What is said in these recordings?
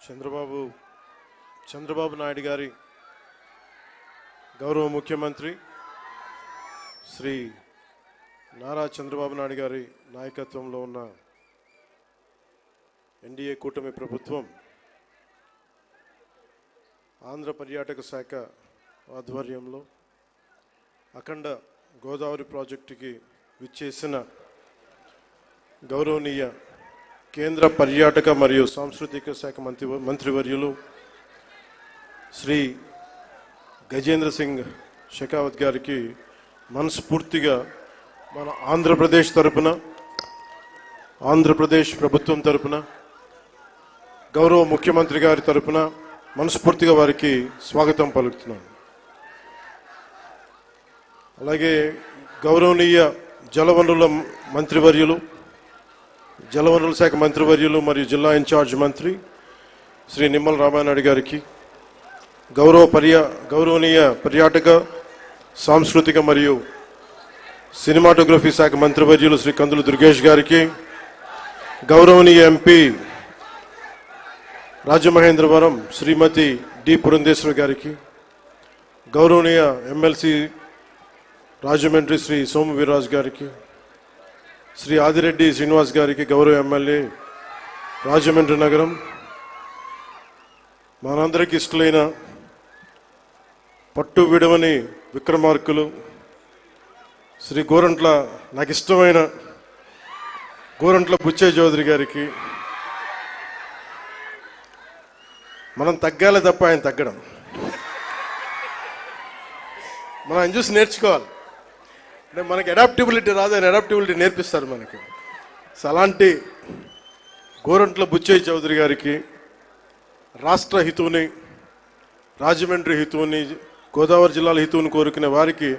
చంద్రబాబు నాయుడు గారి గౌరవ ముఖ్యమంత్రి శ్రీ నారా చంద్రబాబు నాయుడు గారి నాయకత్వంలో ఉన్న ఎన్డీఏ కూటమి ప్రభుత్వం ఆంధ్ర పర్యాటక శాఖ ఆధ్వర్యంలో అఖండ గోదావరి ప్రాజెక్టుకి విచ్చేసిన గౌరవనీయ కేంద్ర పర్యాటక మరియు సాంస్కృతిక శాఖ మంత్రివర్యులు శ్రీ గజేంద్ర సింగ్ షెకావత్ గారికి మనస్ఫూర్తిగా మన ఆంధ్రప్రదేశ్ తరపున, ఆంధ్రప్రదేశ్ ప్రభుత్వం తరపున, గౌరవ ముఖ్యమంత్రి గారి తరపున మనస్ఫూర్తిగా వారికి స్వాగతం పలుకుతున్నాను. అలాగే గౌరవనీయ జలవనరుల మంత్రివర్యులు, జలవనరుల శాఖ మంత్రివర్యులు మరియు జిల్లా ఇన్ఛార్జ్ మంత్రి శ్రీ నిమ్మల రామానాయుడు గారికి, గౌరవనీయ పర్యాటక సాంస్కృతిక మరియు సినిమాటోగ్రఫీ శాఖ మంత్రివర్యులు శ్రీ కందులు దుర్గేష్ గారికి, గౌరవనీయ ఎంపీ రాజమహేంద్రవరం శ్రీమతి డి పురంధేశ్వరి గారికి, గౌరవనీయ ఎమ్మెల్సీ రాజమండ్రి శ్రీ సోము వీర్రాజు గారికి, శ్రీ ఆదిరెడ్డి శ్రీనివాస్ గారికి, గౌరవ ఎమ్మెల్యే రాజమండ్రి నగరం, మనందరికీ ఇష్టలైన పట్టు విడవని విక్రమార్కులు శ్రీ నాకు ఇష్టమైన గోరంట్ల బుచ్చయ్య చౌదరి గారికి, మనం తగ్గాలి తప్ప ఆయన తగ్గడం, మనం ఆయన చూసి నేర్చుకోవాలి. అంటే మనకి అడాప్టబిలిటీ రాదు, ఆయన అడాప్టబిలిటీ నేర్పిస్తారు మనకి. సో అలాంటి గోరంట్ల బుచ్చయ్య చౌదరి గారికి రాష్ట్ర హితువుని, రాజమండ్రి హితువుని, గోదావరి జిల్లాల హితువుని కోరుకునే వారికి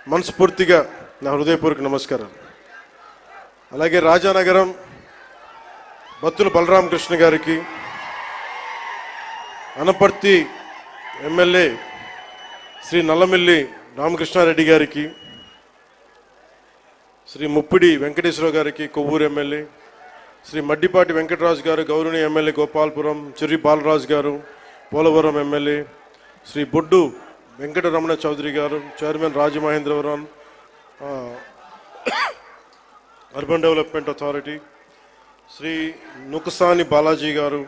మనస్ఫూర్తిగా నా హృదయపూర్వక నమస్కారం. అలాగే రాజానగరం బత్తుల బలరామకృష్ణ గారికి, అనపర్తి ఎమ్మెల్యే శ్రీ నల్లమిల్లి రామకృష్ణారెడ్డి గారికి, శ్రీ ముప్పిడి వెంకటేశ్వరరావు గారికి, కొవ్వూరు ఎమ్మెల్యే శ్రీ మడ్డిపాటి వెంకటరాజు గారు, గౌరవనీయ ఎమ్మెల్యే గోపాలపురం చెర్రి బాలరాజు గారు, పోలవరం ఎమ్మెల్యే శ్రీ బొడ్డు వెంకటరమణ చౌదరి గారు, chairman Rajamahendravaram urban development authority, Sri Nukasani Balaji గారు,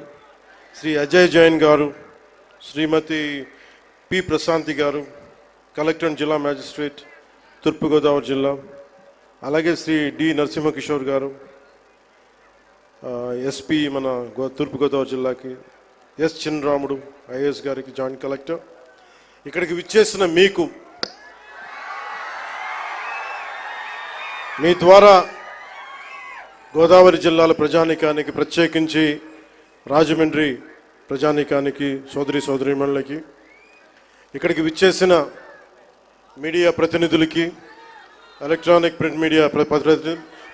శ్రీ అజయ్ జైన్ గారు, శ్రీమతి పి ప్రశాంతి గారు, కలెక్టర్ జిల్లా మ్యాజిస్ట్రేట్ తూర్పుగోదావరి జిల్లా, అలాగే శ్రీ డి నరసింహకిషోర్ గారు, ఎస్పీ మన తూర్పుగోదావరి జిల్లాకి, ఎస్ చిన్నరాముడు ఐఏఎస్ గారికి, జాయింట్ కలెక్టర్, ఇక్కడికి విచ్చేసిన మీకు, మీ ద్వారా గోదావరి జిల్లాల ప్రజానీకానికి, ప్రత్యేకించి రాజమండ్రి ప్రజానీకానికి, సోదరీమణులకి, ఇక్కడికి విచ్చేసిన మీడియా ప్రతినిధులకి, ఎలక్ట్రానిక్ ప్రింట్ మీడియా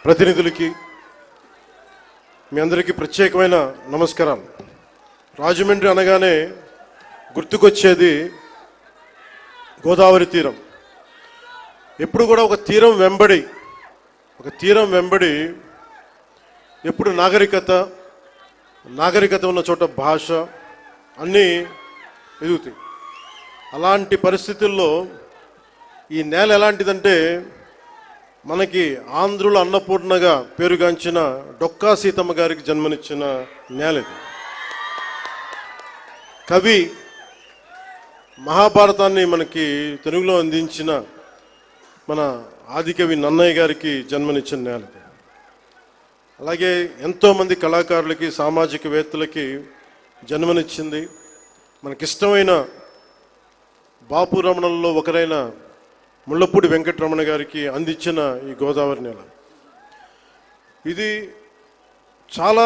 ప్రతినిధులకి, మీ అందరికీ ప్రత్యేకమైన నమస్కారాలు. రాజమండ్రి అనగానే గుర్తుకొచ్చేది గోదావరి తీరం. ఎప్పుడు కూడా ఒక తీరం వెంబడి ఎప్పుడు నాగరికత ఉన్న చోట భాష అన్నీ ఎదుగుతాయి. అలాంటి పరిస్థితుల్లో ఈ నేల ఎలాంటిదంటే, మనకి ఆంధ్రుల అన్నపూర్ణగా పేరుగాంచిన డొక్కా సీతమ్మ గారికి జన్మనిచ్చిన నేల ఇది. కవి మహాభారతాన్ని మనకి తెలుగులో అందించిన మన ఆదికవి నన్నయ్య గారికి జన్మనిచ్చిన నేల ఇది. అలాగే ఎంతోమంది కళాకారులకి, సామాజికవేత్తలకి జన్మనిచ్చింది. మనకిష్టమైన బాపు రమణల్లో ఒకరైన ముళ్ళపూడి వెంకటరమణ గారికి అందించిన ఈ గోదావరి నేల ఇది చాలా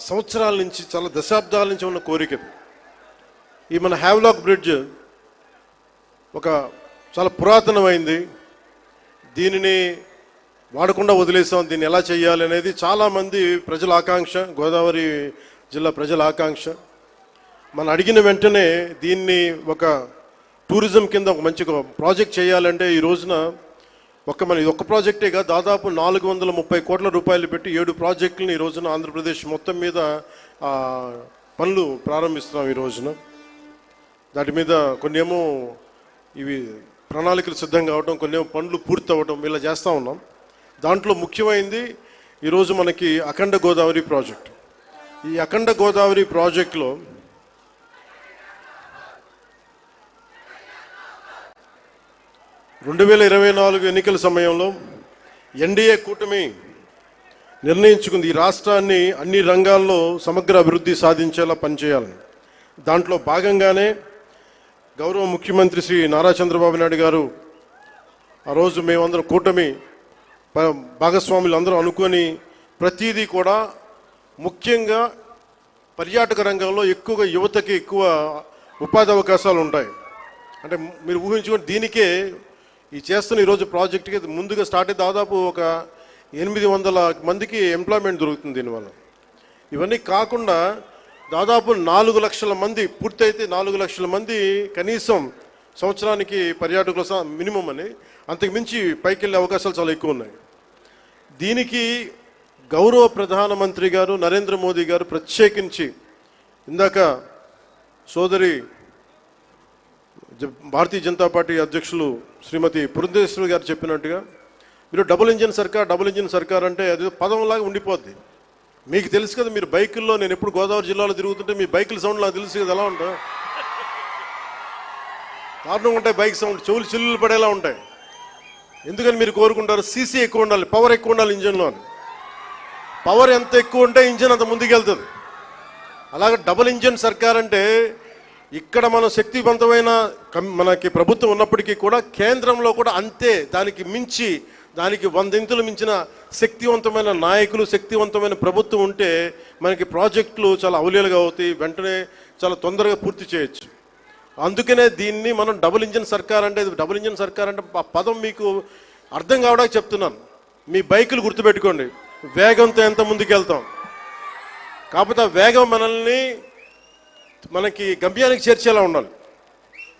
సంవత్సరాల నుంచి, చాలా దశాబ్దాల నుంచి ఉన్న కోరిక. ఈ మన హ్యావ్లాక్ బ్రిడ్జ్ ఒక చాలా పురాతనమైంది. దీనిని వాడకుండా వదిలేసాం, దీన్ని ఎలా చేయాలి అనేది చాలామంది ప్రజల ఆకాంక్ష, గోదావరి జిల్లా ప్రజల ఆకాంక్ష. మనం అడిగిన వెంటనే దీన్ని ఒక టూరిజం కింద ఒక మంచి ప్రాజెక్ట్ చేయాలంటే ఈ రోజున ఇది ఒక్క ప్రాజెక్టేగా దాదాపు 430 కోట్ల రూపాయలు పెట్టి 7 ప్రాజెక్టులను ఈ రోజున ఆంధ్రప్రదేశ్ మొత్తం మీద పనులు ప్రారంభిస్తున్నాం ఈ రోజున. దాటి మీద కొన్ని ఏమో ఇవి ప్రణాళికలు సిద్ధం కావటం, కొన్ని ఏమో పనులు పూర్తి అవ్వటం, ఇలా చేస్తూ ఉన్నాం. దాంట్లో ముఖ్యమైనది ఈరోజు మనకి అఖండ గోదావరి ప్రాజెక్ట్. ఈ అఖండ గోదావరి ప్రాజెక్టులో 2024 ఎన్నికల సమయంలో ఎన్డీఏ కూటమి నిర్ణయించుకుంది ఈ రాష్ట్రాన్ని అన్ని రంగాల్లో సమగ్ర అభివృద్ధి సాధించేలా పనిచేయాలని. దాంట్లో భాగంగానే గౌరవ ముఖ్యమంత్రి శ్రీ నారా చంద్రబాబు నాయుడు గారు ఆ రోజు మేమందరం కూటమి భాగస్వాములు అందరూ అనుకొని ప్రతిదీ కూడా ముఖ్యంగా పర్యాటక రంగంలో ఎక్కువగా యువతకి ఎక్కువ ఉపాధి అవకాశాలు ఉంటాయి. అంటే మీరు ఊహించుకొని దీనికే ఈ చేస్తున్న ఈరోజు ప్రాజెక్టుకి ముందుగా స్టార్ట్ అయ్యి దాదాపు ఒక 800 మందికి ఎంప్లాయ్మెంట్ దొరుకుతుంది దీనివల్ల. ఇవన్నీ కాకుండా దాదాపు 4 లక్షల మంది పూర్తయితే 4 లక్షల మంది కనీసం సంవత్సరానికి పర్యాటకుల మినిమం అని, అంతకు మించి పైకి వెళ్ళే అవకాశాలు చాలా ఎక్కువ ఉన్నాయి. దీనికి గౌరవ ప్రధానమంత్రి గారు నరేంద్ర మోదీ గారు ప్రత్యేకించి ఇందాక సోదరి భారతీయ జనతా పార్టీ అధ్యక్షులు శ్రీమతి పురంధేశ్వరి గారు చెప్పినట్టుగా మీరు డబుల్ ఇంజిన్ సర్కార్ అంటే అది పదంలాగా ఉండిపోద్ది. మీకు తెలుసు కదా, మీరు బైకుల్లో, నేను ఎప్పుడు గోదావరి జిల్లాలో తిరుగుతుంటే మీ బైకుల సౌండ్ నాకు తెలుసు కదా, ఎలా ఉంటాయి, దారుణంగా ఉంటాయి బైక్ సౌండ్, చెవులు చిల్లులు పడేలా ఉంటాయి. ఎందుకని మీరు కోరుకుంటారు సీసీ ఎక్కువ ఉండాలి, పవర్ ఎక్కువ ఉండాలి ఇంజన్లో అని. పవర్ ఎంత ఎక్కువ ఉంటే ఇంజన్ అంత ముందుకెళ్తుంది. అలాగే డబుల్ ఇంజిన్ సర్కార్ అంటే ఇక్కడ మన శక్తివంతమైన మనకి ప్రభుత్వం ఉన్నప్పటికీ కూడా కేంద్రంలో కూడా అంతే, దానికి మించి, దానికి 100 ఇంతులు మించిన శక్తివంతమైన నాయకులు, శక్తివంతమైన ప్రభుత్వం ఉంటే మనకి ప్రాజెక్టులు చాలా అవలీలుగా అవుతాయి, వెంటనే చాలా తొందరగా పూర్తి చేయొచ్చు. అందుకనే దీన్ని మనం డబుల్ ఇంజిన్ సర్కార్ అంటే ఆ పదం మీకు అర్థం కావడానికి చెప్తున్నాను. మీ బైకులు గుర్తుపెట్టుకోండి, వేగంతో ఎంత ముందుకు వెళ్తాం, కాకపోతే ఆ వేగం మనకి గమ్యానికి చేర్చేలా ఉండాలి.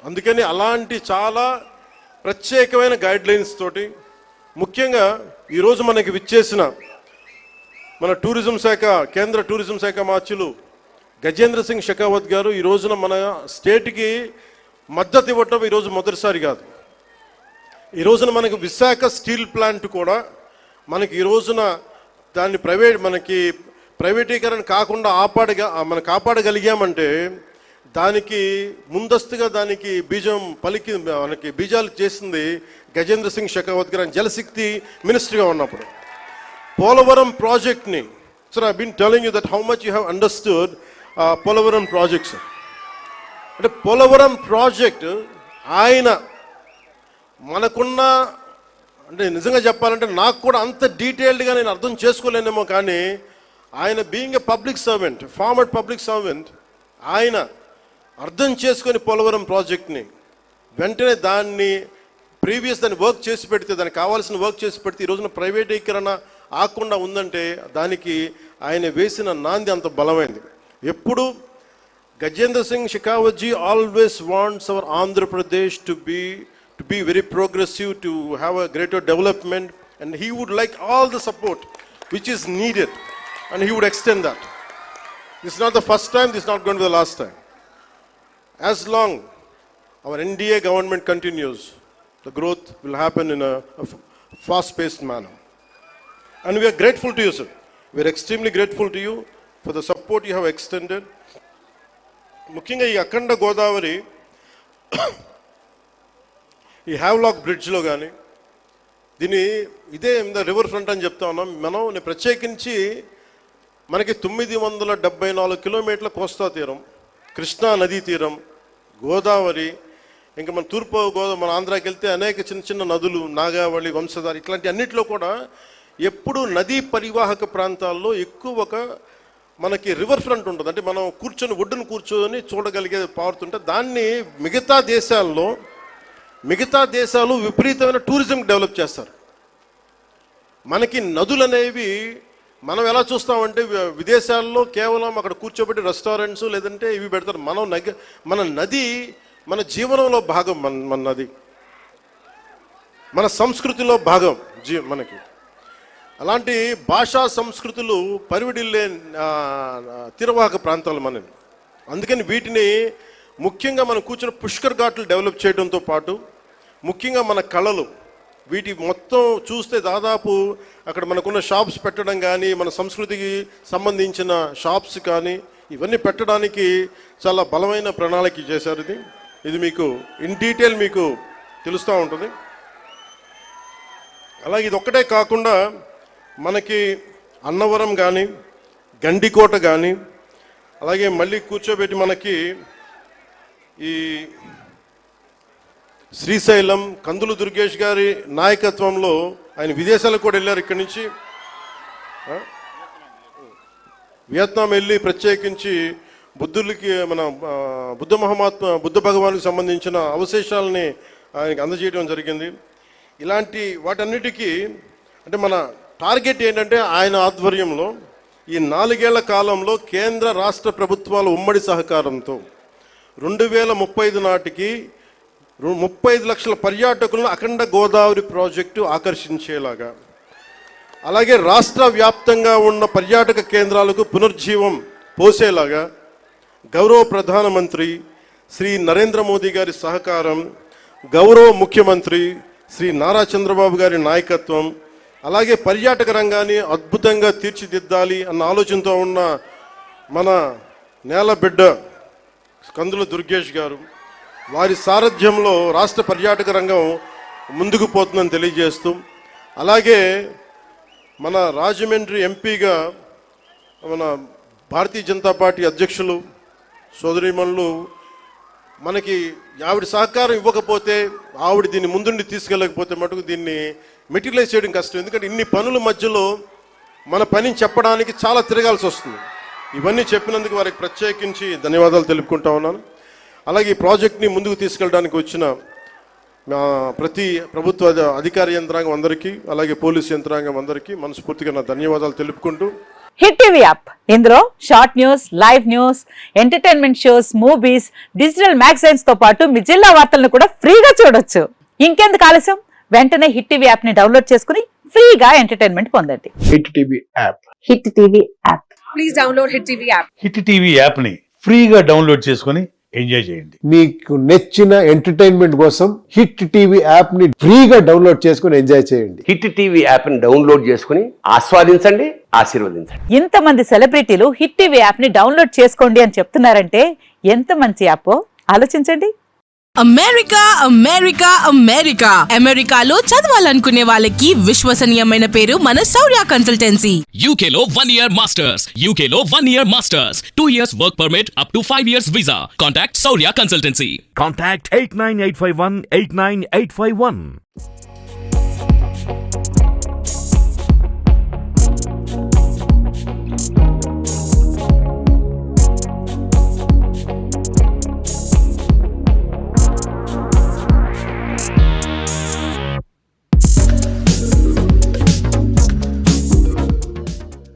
అందుకని అలాంటి చాలా ప్రత్యేకమైన గైడ్లైన్స్ తోటి ముఖ్యంగా ఈరోజు మనకి విచ్చేసిన మన టూరిజం శాఖ, కేంద్ర టూరిజం శాఖ మార్చులు గజేంద్ర సింగ్ షెకావత్ గారు ఈ రోజున మన స్టేట్కి మద్దతు ఇవ్వటం ఈరోజు మొదటిసారి కాదు. ఈ రోజున మనకి విశాఖ స్టీల్ ప్లాంట్ కూడా మనకి ఈ రోజున దాన్ని ప్రైవేటీకరణ కాకుండా కాపాడగలిగామంటే దానికి ముందస్తుగా దానికి మనకి బీజాలు చేసింది గజేంద్ర సింగ్ షెకావత్ గారు జలశక్తి మినిస్టర్గా ఉన్నప్పుడు. పోలవరం ప్రాజెక్ట్ని, sir I been telling you that how much you have understood Polavaram projects. అంటే పోలవరం ప్రాజెక్ట్ ఆయన మనకున్న, అంటే నిజంగా చెప్పాలంటే నాకు కూడా అంత డీటెయిల్డ్గా నేను అర్థం చేసుకోలేనేమో, కానీ ఆయన being a public servant, former public servant, ఆయన అర్థం చేసుకొని పోలవరం ప్రాజెక్ట్ని వెంటనే దాన్ని వర్క్ చేసి పెడితే, దానికి కావాల్సిన వర్క్ చేసి పెడితే ఈ రోజున ప్రైవేటీకరణ ఆకుండా ఉందంటే దానికి ఆయన వేసిన నాంది అంత బలమైంది. ఎప్పుడు Gajendra Singh Shekhawat ji always wants our Andhra Pradesh to be very progressive, to have a greater development, and he would like all the support which is needed, and he would extend that. This is not the first time, this is not going to be the last time. As long our NDA government continues, the growth will happen in a fast-paced manner. And we are grateful to you, sir. We are extremely grateful to you for the support you have extended. ముఖ్యంగా ఈ అఖండ గోదావరి ఈ Havelock బ్రిడ్జ్లో కానీ ఇదే river front అని చెప్తా ఉన్నాం మనం. ప్రత్యేకించి మనకి 974 కిలోమీటర్ల కోస్తా తీరం, కృష్ణా నదీ తీరం, గోదావరి, ఇంకా మన మన ఆంధ్రాకి వెళ్తే అనేక చిన్న చిన్న నదులు, నాగావళి, వంశధార, ఇట్లాంటి అన్నింటిలో కూడా ఎప్పుడు నదీ పరివాహక ప్రాంతాల్లో ఎక్కువ మనకి రివర్ ఫ్రంట్ ఉంటుంది. అంటే మనం ఒడ్డును కూర్చొని చూడగలిగే పారుతుంటే దాన్ని మిగతా దేశాలు విపరీతమైన టూరిజం డెవలప్ చేస్తారు. మనకి నదులు అనేవి మనం ఎలా చూస్తామంటే విదేశాల్లో కేవలం అక్కడ కూర్చోబెట్టి రెస్టారెంట్స్ లేదంటే ఇవి పెడతారు. మన నది మన జీవనంలో భాగం, మన నది మన సంస్కృతిలో భాగం మనకి. అలాంటి భాషా సంస్కృతులు పరివిడిల్లే తీరవాహక ప్రాంతాలు మనవి. అందుకని వీటిని ముఖ్యంగా మనం కూర్చున్న పుష్కర్ ఘాట్లు డెవలప్ చేయడంతో పాటు ముఖ్యంగా మన కళలు వీటి మొత్తం చూస్తే దాదాపు అక్కడ మనకున్న షాప్స్ పెట్టడం కానీ మన సంస్కృతికి సంబంధించిన షాప్స్ కానీ ఇవన్నీ పెట్టడానికి చాలా బలమైన ప్రణాళిక చేశారు. ఇది మీకు ఇన్ డీటెయిల్ మీకు తెలుస్తూ ఉంటుంది. అలాగే ఇది ఒక్కటే కాకుండా మనకి అన్నవరం కానీ గండికోట కానీ అలాగే మళ్ళీ కూర్చోబెట్టి మనకి ఈ శ్రీశైలం కందులు దుర్గేష్ గారి నాయకత్వంలో ఆయన విదేశాలకు కూడా వెళ్ళారు. ఇక్కడి నుంచి వియత్నాం వెళ్ళి ప్రత్యేకించి బుద్ధులకి మన బుద్ధ భగవానికి సంబంధించిన అవశేషాలని ఆయనకి అందజేయడం జరిగింది. ఇలాంటి వాటన్నిటికీ అంటే మన టార్గెట్ ఏంటంటే ఆయన ఆధ్వర్యంలో ఈ 4 ఏళ్ల కాలంలో కేంద్ర రాష్ట్ర ప్రభుత్వాల ఉమ్మడి సహకారంతో 2035 నాటికి 35 లక్షల పర్యాటకులను అఖండ గోదావరి ప్రాజెక్టు ఆకర్షించేలాగా, అలాగే రాష్ట్ర వ్యాప్తంగా ఉన్న పర్యాటక కేంద్రాలకు పునర్జీవం పోసేలాగా గౌరవ ప్రధానమంత్రి శ్రీ నరేంద్ర మోదీ గారి సహకారం, గౌరవ ముఖ్యమంత్రి శ్రీ నారా చంద్రబాబు గారి నాయకత్వం, అలాగే పర్యాటక రంగాన్ని అద్భుతంగా తీర్చిదిద్దాలి అన్న ఆలోచనతో ఉన్న మన నేల బిడ్డ కందుల దుర్గేష్ గారు వారి సారథ్యంలో రాష్ట్ర పర్యాటక రంగం ముందుకు పోతుందని తెలియజేస్తూ, అలాగే మన రాజమండ్రి ఎంపీగా మన భారతీయ జనతా పార్టీ అధ్యక్షులు సోదరీమణులు మనకి ఆవిడ సహకారం ఇవ్వకపోతే, ఆవిడ దీన్ని ముందుండి తీసుకెళ్ళకపోతే మటుకు దీన్ని మెటీరియలైజ్ చేయడం కష్టం. ఎందుకంటే ఇన్ని పనుల మధ్యలో మన పనిని చెప్పడానికి చాలా తిరగాల్సి వస్తుంది. ఇవన్నీ చెప్పినందుకు వారికి ప్రత్యేకించి ధన్యవాదాలు తెలుపుకుంటా ఉన్నాను. అలాగే ఈ ప్రాజెక్ట్ని ముందుకు తీసుకెళ్ళడానికి వచ్చిన ప్రతి ప్రభుత్వ అధికార యంత్రాంగం అందరికీ, అలాగే పోలీస్ యంత్రాంగం అందరికీ మనస్ఫూర్తిగా నా ధన్యవాదాలు తెలుపుకుంటూ, హిట్ టీవీ యాప్ ఇందులో short news, live news, entertainment shows, movies, digital magazines తో పాటు మీ జిల్లా వార్తలను కూడా ఫ్రీగా చూడొచ్చు. ఇంకెందుకు ఆలస్యం, వెంటనే హిట్ టీవీ యాప్ ని డౌన్లోడ్ చేసుకుని ఫ్రీగా ఎంటర్టైన్మెంట్ పొందండి. Hit TV app. Hit TV app. Please download hit TV app. Hit TV app ని ఫ్రీగా డౌన్లోడ్ చేసుకుని ఎంజాయ్ చేయండి. మీకు నచ్చిన ఎంటర్టైన్మెంట్ కోసం హిట్ టీవీ యాప్ ని ఫ్రీగా డౌన్లోడ్ చేసుకుని ఎంజాయ్ చేయండి. హిట్ టీవీ యాప్ ని డౌన్లోడ్ చేసుకుని ఆస్వాదించండి, ఆశీర్వదించండి. ఇంతమంది సెలబ్రిటీలు హిట్ టీవీ యాప్ ని డౌన్లోడ్ చేసుకోండి అని చెప్తున్నారంటే ఎంత మంచి యాప్ ఆలోచించండి. అమెరికా అమెరికా అమెరికా అమెరికాలో చదవాలనుకునే వాళ్ళకి విశ్వసనీయమైన పేరు మన శౌర్య కన్సల్టెన్సీ. UK లో 1 year masters, UK లో 1 year masters, 2 years work permit up to 5 years visa. Contact Saurya Consultancy. Contact 89851 89851.